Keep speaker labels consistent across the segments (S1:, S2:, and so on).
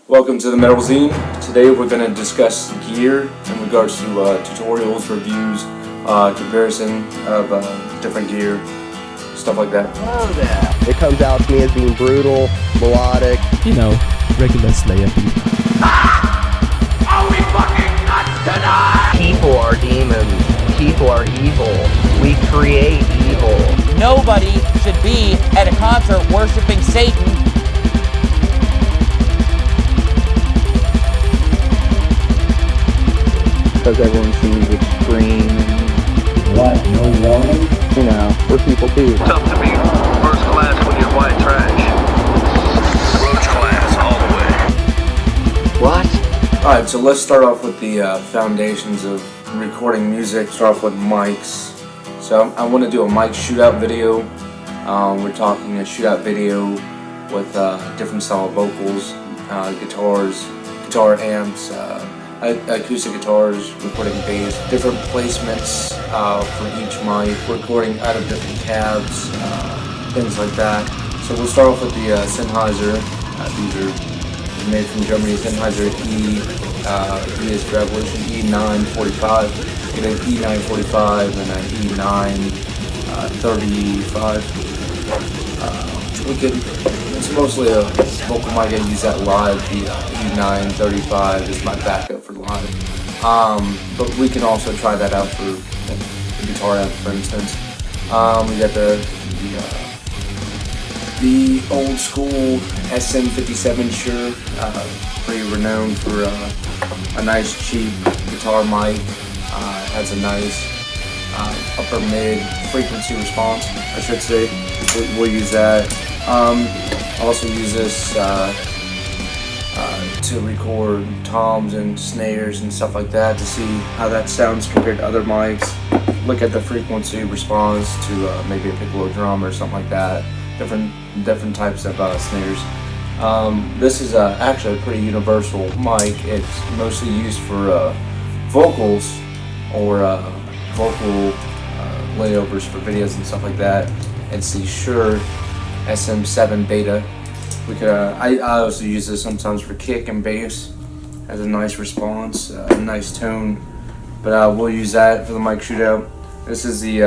S1: Welcome to the Metalzine. Today we're going to discuss gear in regards to tutorials, reviews, comparison of different gear, stuff like that.
S2: Hello there. It comes out to me as being brutal, melodic.
S3: You know, regular Slayer beat.
S4: Are we fucking nuts tonight?
S2: People are demons. People are evil. We create evil.
S5: Nobody should be at a concert worshiping Satan.
S2: Because everyone seems extreme.
S6: What? No warning?
S2: You know, we're people too.
S7: Tough to be first class when you're white trash. Roach class all the way.
S2: What?
S1: Alright, so let's start off with the foundations of recording music. Start off with mics. So I want to do a mic shootout video. We're talking a shootout video with different style of vocals, guitars, guitar amps, acoustic guitars, recording bass, different placements for each mic, recording out of different cabs, things like that. So we'll start off with the Sennheiser. These are made from Germany. Sennheiser ES Revolution E945. Get an E945 and an E935. It's mostly a vocal mic. I use that live. The E935 is my backup for live. But we can also try that out for the guitar amp, for instance. We got the old school SM57 Shure, pretty renowned for a nice cheap guitar mic. Has a nice upper mid frequency response, I should say. We'll use that. Also use this to record toms and snares and stuff like that to see how that sounds compared to other mics. Look at the frequency response to maybe a piccolo drum or something like that. Different types of snares. This is actually a pretty universal mic. It's mostly used for vocals or vocal layovers for videos and stuff like that. It's the Shure SM7 Beta. We could I also use this sometimes for kick and bass. Has a nice response, a nice tone. But we'll use that for the mic shootout. This is the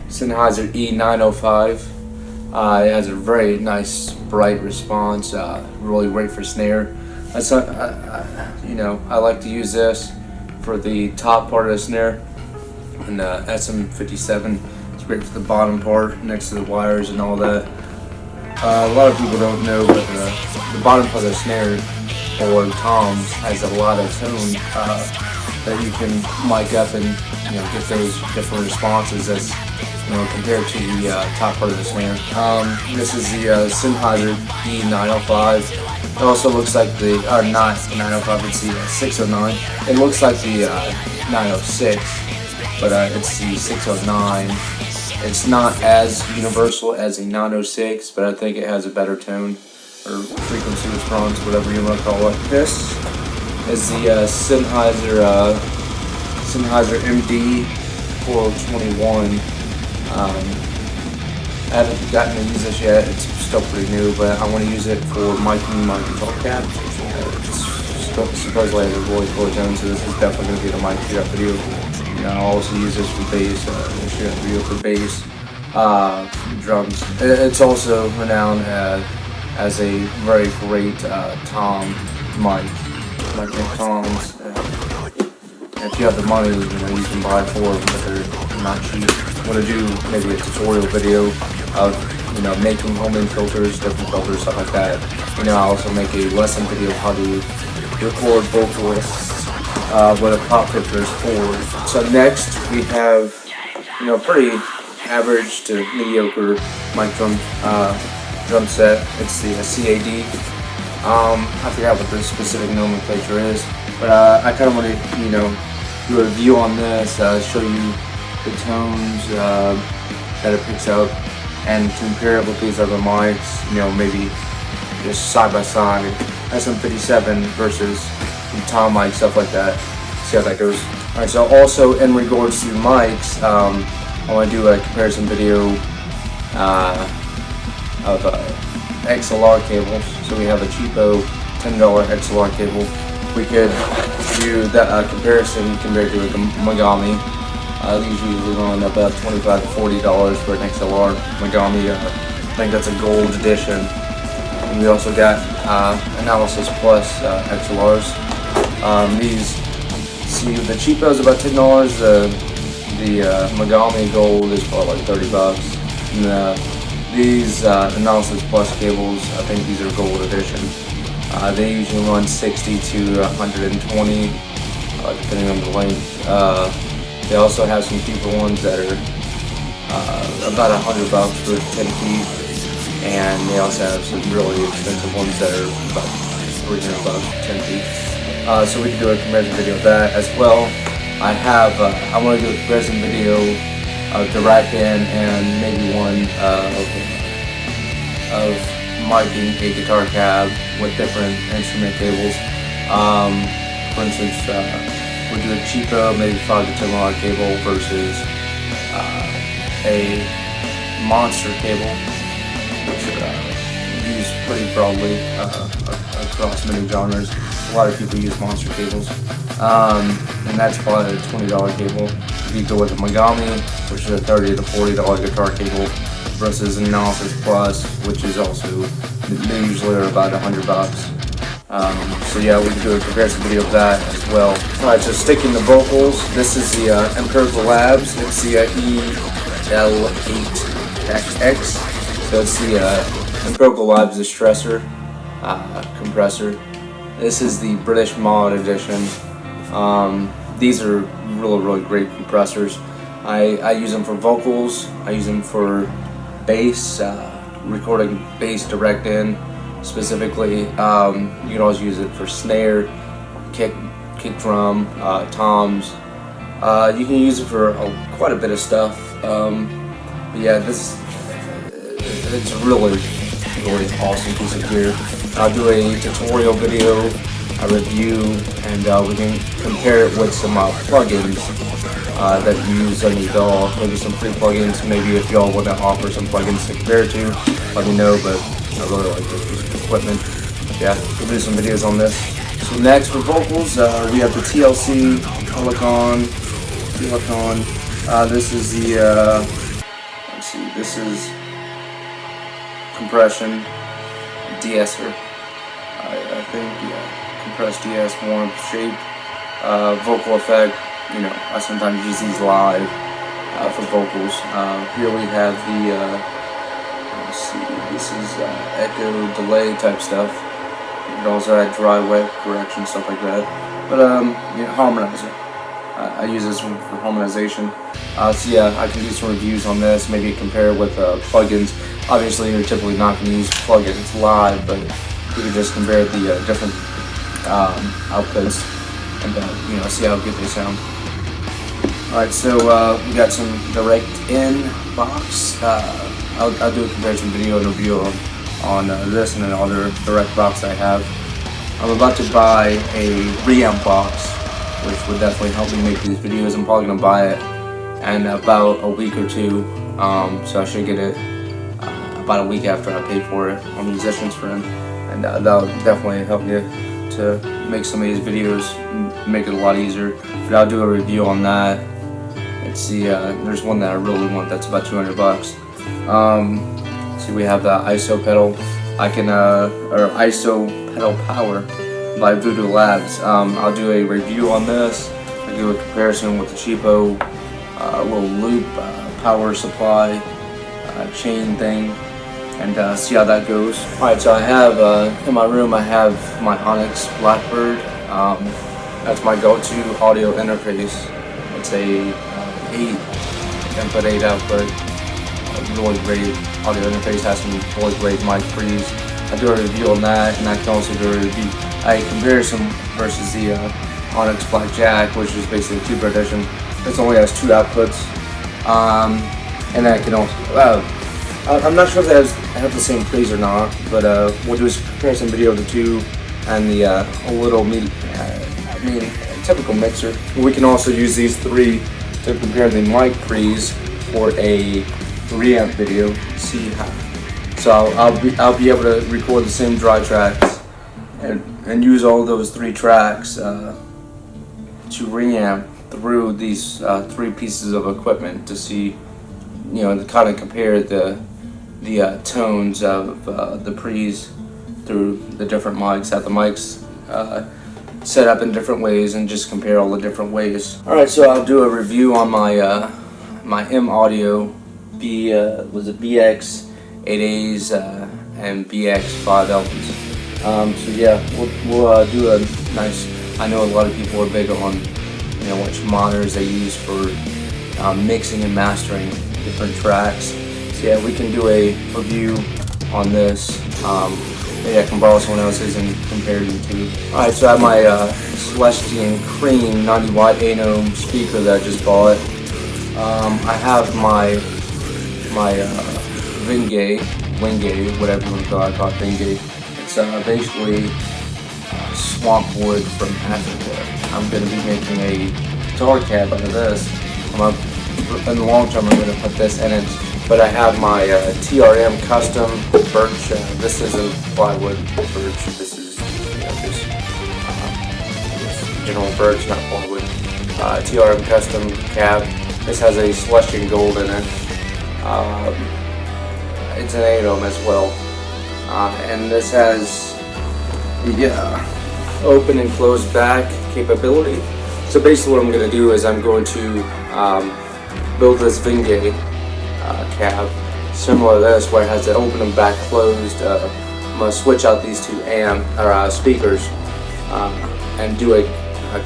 S1: Sennheiser E905. It has a very nice bright response. Really great for snare. That's I like to use this for the top part of the snare. And SM57. It's great for the bottom part next to the wires and all that. A lot of people don't know, but the bottom part of the snare or toms has a lot of tone that you can mic up and get those different responses as compared to the top part of the snare. This is the Sennheiser E905. It also looks like not 905, it's the 609. It looks like the 906, but it's the 609. It's not as universal as a 906, but I think it has a better tone or frequency response, whatever you want to call it. This is the Sennheiser MD 4021. I haven't gotten to use this yet. It's still pretty new, but I want to use it for miking my guitar cab. Supposedly it has a really cool tone, so this is definitely going to be the mic shootout video. I'll also use this for bass, shootout video for bass, drums. It's also renowned as a very great tom mic. Like toms. If you have the money, you can buy 4 of them, but they're not cheap. I want to do maybe a tutorial video of making homemade filters, different filters, stuff like that. I'll also make a lesson video how to record vocalists with a pop filter is forward. So next we have pretty average to mediocre mic drum set. It's the CAD. I forgot what the specific nomenclature is, but I kind of want to do a review on this, show you the tones that it picks up, and compare it with these other mics. Maybe just side by side, SM57 versus tom mic, stuff like that. See how that goes. Alright, so also in regards to mics, I want to do a comparison video of XLR cables. So we have a cheapo $10 XLR cable. We could do that comparison compared to a Megami. These usually run about $25 to $40 for an XLR Megami. I think that's a gold edition. And we also got Analysis Plus XLRs. These, see, the cheapo is about $10. The Megami Gold is probably like $30. And these Analysis Plus cables, I think these are gold edition. They usually run 60 to 120, depending on the length. They also have some cheaper ones that are about $100 for 10 feet, and they also have some really expensive ones that are about $300 for 10 feet. So we can do a comparison video of that as well. I want to do a comparison video of the rack in and maybe one of miking a guitar cab with different instrument cables. For instance, we'll do a cheapo, maybe $5 to $10 cable versus a monster cable, which are used pretty broadly across many genres. A lot of people use monster cables, and that's probably a $20 cable. You go with a Megami, which is a $30 to $40 guitar cable, versus an Analysis Plus, which is also, they usually are about $100. So yeah, we can do a comparison video of that as well. Alright, so sticking to vocals, this is the Empirical Labs. It's the EL8XX. So it's the Empirical Labs Distressor compressor. This is the British Mod edition. These are really great compressors. I use them for vocals. I use them for bass, recording bass direct in specifically. You can always use it for snare, kick drum, toms. You can use it for quite a bit of stuff. But yeah, it's a really awesome piece of gear. I'll do a tutorial video, a review, and we can compare it with some plugins that you use on your DAW. Maybe some free plugins. Maybe if y'all want to offer some plugins to compare to, let me know. But I really like this piece of equipment. Yeah, we'll do some videos on this. So next for vocals, we have the TLC Helicon. This is the let's see. This is compression de-esser. I think, yeah, compressed DS, warmth, shape, vocal effect. You know, I sometimes use these live for vocals. Here we have the, let's see, this is echo delay type stuff. You can also add dry wet correction, stuff like that. But you know, harmonizer. I use this one for harmonization. So yeah, I can do some reviews on this, maybe compare it with plugins. Obviously, you're typically not going to use plugins live, but you can just compare the different outputs and you know, see how good they sound. Alright, so we got some direct in box. I'll do a comparison video and review on this and another direct box I have. I'm about to buy a reamp box, which would definitely help me make these videos. I'm probably going to buy it in about a week or two, so I should get it about a week after I pay for it on Musician's Friend, and that'll definitely help me to make some of these videos, make it a lot easier. But I'll do a review on that. Let's see, there's one that I really want that's about $200. See, we have the ISO pedal. I can, or ISO pedal power by Voodoo Labs. I'll do a review on this. I'll do a comparison with the cheapo little loop power supply chain thing, and see how that goes. Alright, so I have in my room I have my Onyx Blackbird. That's my go-to audio interface. It's a 8 input, 8 output. Really great audio interface. Has some really great mic pre's. I do a review on that, and I can also do a review, a comparison versus the Onyx Blackjack, which is basically a cheaper edition. This only has 2 outputs, and I can also. I'm not sure if that have the same pre's or not, but we'll do a comparison video of the two and the a little typical mixer. We can also use these 3 to compare the mic pre's for a reamp video. See how. So I'll be able to record the same dry tracks and and use all those 3 tracks to reamp through these 3 pieces of equipment to see, you know, to kind of compare the tones of the pre's through the different mics, have the mics set up in different ways, and just compare all the different ways. Alright, so I'll do a review on my my M Audio BX8As and BX5Ls. So yeah, we'll do a nice. I know a lot of people are big on, you know, which monitors they use for mixing and mastering different tracks. So yeah, we can do a review on this. Maybe I can borrow someone else's and compare them to. Alright, so I have my Celestian Cream 90 watt 8-ohm speaker that I just bought. I have my Wingate, whatever you want to call it, Wingate. It's basically swamp wood from Africa. I'm going to be making a guitar cab out of this. In the long term, I'm going to put this in it. But I have my TRM custom birch. This isn't plywood birch. This is, you know, just general birch, not plywood. TRM custom cab. This has a Celestian Gold in it. It's an 8-ohm as well. And this has the open and close back capability. So basically what I'm going to do is I'm going to build this Wingate cab similar to this, where it has the open and back closed. I'm going to switch out these 2 speakers and do a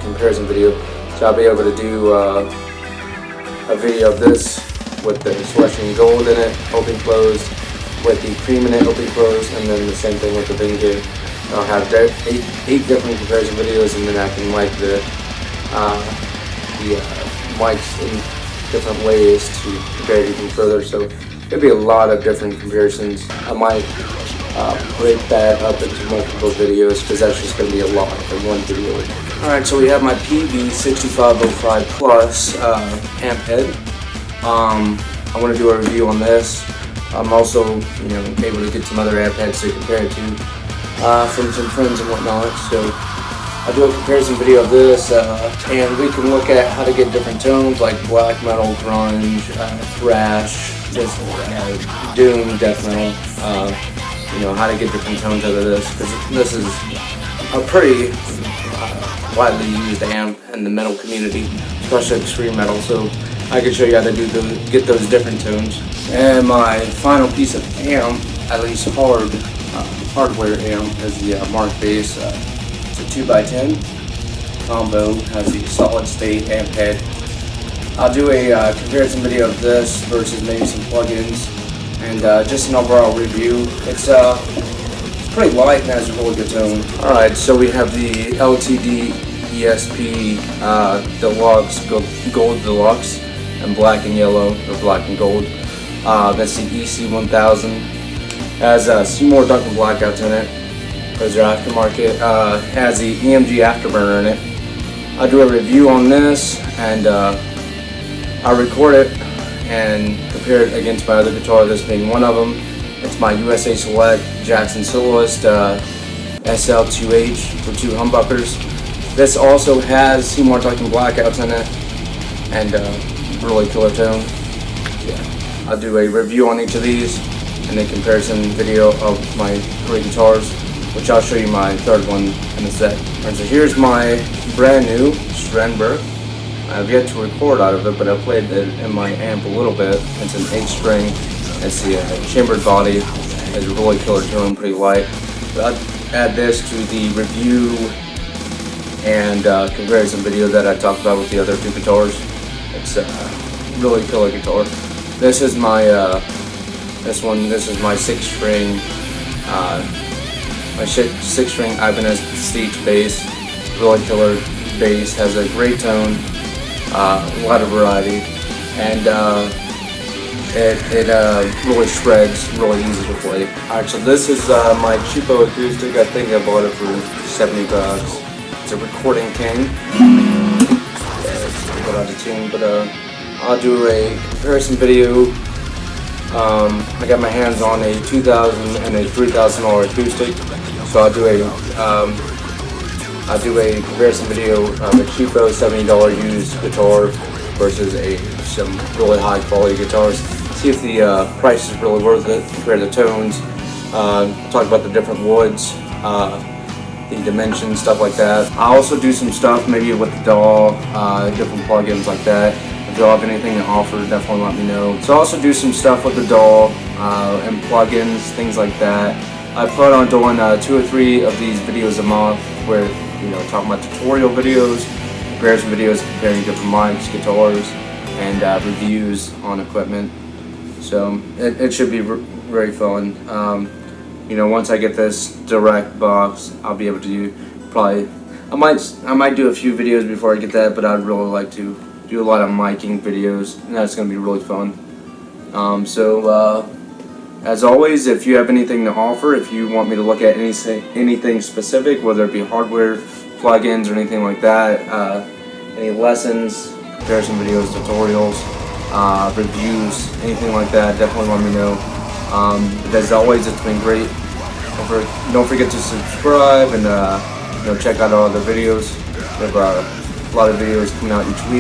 S1: comparison video. So I'll be able to do a video of this with the Celestian Gold in it, open closed, with the Cream in it, open closed, and then the same thing with the Wingate. I'll have 8 different comparison videos, and then I can mic the mics in different ways to compare it even further. So there'll be a lot of different comparisons. I might break that up into multiple videos because that's just going to be a lot in one video. Alright, so we have my PV6505 Plus amp head. I want to do a review on this. I'm also, you know, able to get some other amp heads to compare it to from some friends and whatnot. So I'll do a comparison video of this, and we can look at how to get different tones like black metal, grunge, thrash, just doom, death metal. You know, how to get different tones out of this, because this is a pretty widely used amp in the metal community, especially extreme metal. So I can show you how to get those different tones. And my final piece of amp, at least hardware amp, is the Mark Bass. It's a 2x10 combo, has the solid state amp head. I'll do a comparison video of this versus maybe some plugins, and just an overall review. It's pretty light and has a really good tone. Alright, so we have the LTD ESP Deluxe, Gold Deluxe, and black and yellow, or black and gold. That's the EC1000. Has Seymour Duncan blackouts in it. Those are aftermarket. Has the EMG afterburner in it. I'll do a review on this, and I'll record it and compare it against my other guitar, this being one of them. It's my USA Select Jackson Soloist SL2H for 2 humbuckers. This also has Seymour Duncan blackouts in it, and really killer tone. Yeah. I'll do a review on each of these and a comparison video of my 3 guitars, which I'll show you my 3rd one in a sec. Alright, so here's my brand new Strenberg. I've yet to record out of it, but I played it in my amp a little bit. It's an 8-string. It's the chambered body. It's a really killer tone, pretty light. But I'll add this to the review and comparison video that I talked about with the other 2 guitars. It's a really killer guitar. This is my this is my 6-string my 6-string Ibanez Prestige bass. Really killer bass, has a great tone, a lot of variety, and it really shreds, really easy to play. Alright, so this is my cheapo acoustic. I think I bought it for $70. It's a Recording King. Yeah, it's a bit out of tune, but I'll do a comparison video. I got my hands on a $2,000 and a $3,000 acoustic, so I'll do a I'll do a comparison video of a cheapo $70 used guitar versus some really high quality guitars. See if the price is really worth it, compare the tones, talk about the different woods, the dimensions, stuff like that. I'll also do some stuff maybe with the DAW, different plugins like that. If you have anything to offer, definitely let me know. So I'll also do some stuff with the DAW and plugins, things like that. I plan on doing 2 or 3 of these videos a month where, talking about tutorial videos, comparison videos, comparing different mics, guitars, and reviews on equipment. So it should be very fun. Once I get this direct box, I'll be able to I might do a few videos before I get that, but I'd really like to do a lot of miking videos, and that's going to be really fun. As always, if you have anything to offer, if you want me to look at anything specific, whether it be hardware, plugins, or anything like that, any lessons, comparison videos, tutorials, reviews, anything like that, definitely let me know. As always, it's been great. Don't forget to subscribe and check out all the videos. We have a lot of videos coming out each week.